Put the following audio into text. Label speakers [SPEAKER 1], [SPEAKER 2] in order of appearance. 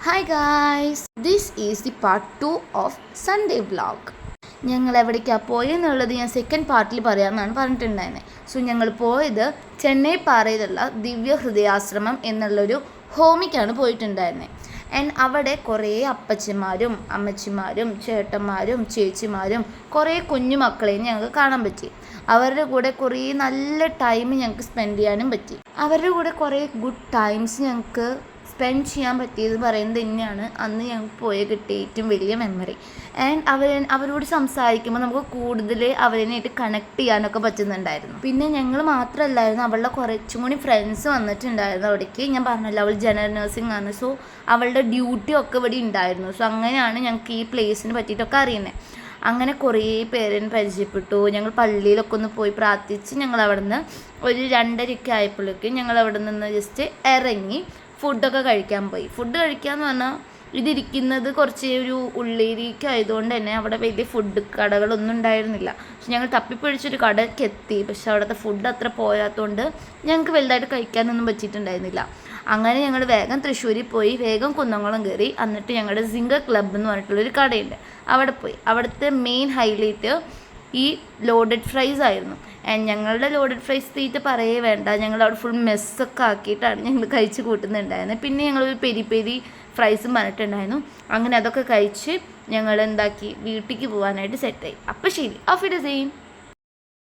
[SPEAKER 1] Hi guys, this is the part 2 of Sunday vlog. ഞങ്ങൾ എവിടേക്കാണ് പോയെന്നുള്ളത് ഞാൻ സെക്കൻഡ് പാർട്ടിൽ പറയാമെന്നാണ് പറഞ്ഞിട്ടുണ്ടായിരുന്നത്. സോ ഞങ്ങൾ പോയത് ചെന്നൈ പാറയിലുള്ള ദിവ്യ ഹൃദയാശ്രമം എന്നുള്ളൊരു ഹോമിക്കാണ് പോയിട്ടുണ്ടായിരുന്നത്. ആൻഡ് അവിടെ കുറേ അപ്പച്ചിമാരും അമ്മച്ചിമാരും ചേട്ടന്മാരും ചേച്ചിമാരും കുറേ കുഞ്ഞു മക്കളെയും ഞങ്ങൾക്ക് കാണാൻ പറ്റി. അവരുടെ കൂടെ കുറേ നല്ല ടൈം ഞങ്ങൾക്ക് സ്പെൻഡ് ചെയ്യാനും പറ്റി. അവരുടെ കൂടെ കുറേ ഗുഡ് ടൈംസ് ഞങ്ങൾക്ക് സ്പെൻഡ് ചെയ്യാൻ പറ്റിയത് പറയുന്നത് തന്നെയാണ് അന്ന് ഞങ്ങൾക്ക് പോയ കിട്ടിയ ഏറ്റവും വലിയ മെമ്മറി. ആൻഡ് അവരോട് സംസാരിക്കുമ്പോൾ നമുക്ക് കൂടുതൽ അവരുമായിട്ട് കണക്ട് ചെയ്യാനൊക്കെ പറ്റുന്നുണ്ടായിരുന്നു. പിന്നെ ഞങ്ങൾ മാത്രമല്ലായിരുന്നു, അവളുടെ കുറച്ചും കൂടി ഫ്രണ്ട്സ് വന്നിട്ടുണ്ടായിരുന്നു അവിടേക്ക്. ഞാൻ പറഞ്ഞല്ലോ, അവൾ ജനറൽ നഴ്സിംഗ് ആണ്. സോ അവളുടെ ഡ്യൂട്ടി ഒക്കെ ഇവിടെ ഉണ്ടായിരുന്നു. സോ അങ്ങനെയാണ് ഞങ്ങൾക്ക് ഈ പ്ലേസിനെ പറ്റിയിട്ടൊക്കെ അറിയുന്നത്. അങ്ങനെ കുറേ പേരെ പരിചയപ്പെട്ടു. ഞങ്ങൾ പള്ളിയിലൊക്കെ ഒന്ന് പോയി പ്രാർത്ഥിച്ച് ഞങ്ങൾ അവിടെ നിന്ന് ഒരു 2:30 ആയപ്പോഴേക്കും ഞങ്ങൾ അവിടെ നിന്ന് ജസ്റ്റ് ഇറങ്ങി ഫുഡൊക്കെ കഴിക്കാൻ പോയി. ഫുഡ് കഴിക്കാമെന്ന് പറഞ്ഞാൽ ഇതിരിക്കുന്നത് കുറച്ച് ഒരു ഉള്ളേരിയൊക്കെ ആയതുകൊണ്ട് തന്നെ അവിടെ വലിയ ഫുഡ് കടകളൊന്നും ഉണ്ടായിരുന്നില്ല. പക്ഷെ ഞങ്ങൾ തപ്പിപ്പിടിച്ചൊരു കടയ്ക്ക് എത്തി. പക്ഷെ അവിടുത്തെ ഫുഡ് അത്ര പോരാത്തതുകൊണ്ട് ഞങ്ങൾക്ക് വലുതായിട്ട് കഴിക്കാനൊന്നും പറ്റിയിട്ടുണ്ടായിരുന്നില്ല. അങ്ങനെ ഞങ്ങൾ വേഗം തൃശ്ശൂരിൽ പോയി, വേഗം കുന്നംകുളം കയറി. എന്നിട്ട് ഞങ്ങളുടെ സിംഗർ ക്ലബ്ബ് എന്ന് പറഞ്ഞിട്ടുള്ളൊരു കടയുണ്ട്, അവിടെ പോയി. അവിടുത്തെ മെയിൻ ഹൈലൈറ്റ് ഈ ലോഡഡ് ഫ്രൈസ് ആയിരുന്നു. ആൻഡ് ഞങ്ങളുടെ ലോഡഡ് ഫ്രൈസ് തീറ്റ പറയേ വേണ്ട, ഞങ്ങൾ അവിടെ ഫുൾ മെസ്സൊക്കെ ആക്കിയിട്ടാണ് ഞങ്ങൾ കഴിച്ച് കൂട്ടുന്നുണ്ടായിരുന്നത്. പിന്നെ ഞങ്ങളൊരു പെരി പെരി ഫ്രൈസും പറഞ്ഞിട്ടുണ്ടായിരുന്നു. അങ്ങനെ അതൊക്കെ കഴിച്ച് ഞങ്ങൾ എന്താക്കി വീട്ടിലേക്ക് പോകാനായിട്ട് സെറ്റായി. അപ്പോൾ ശരി, ഓഫ് ഇറ്റ് സെയിം.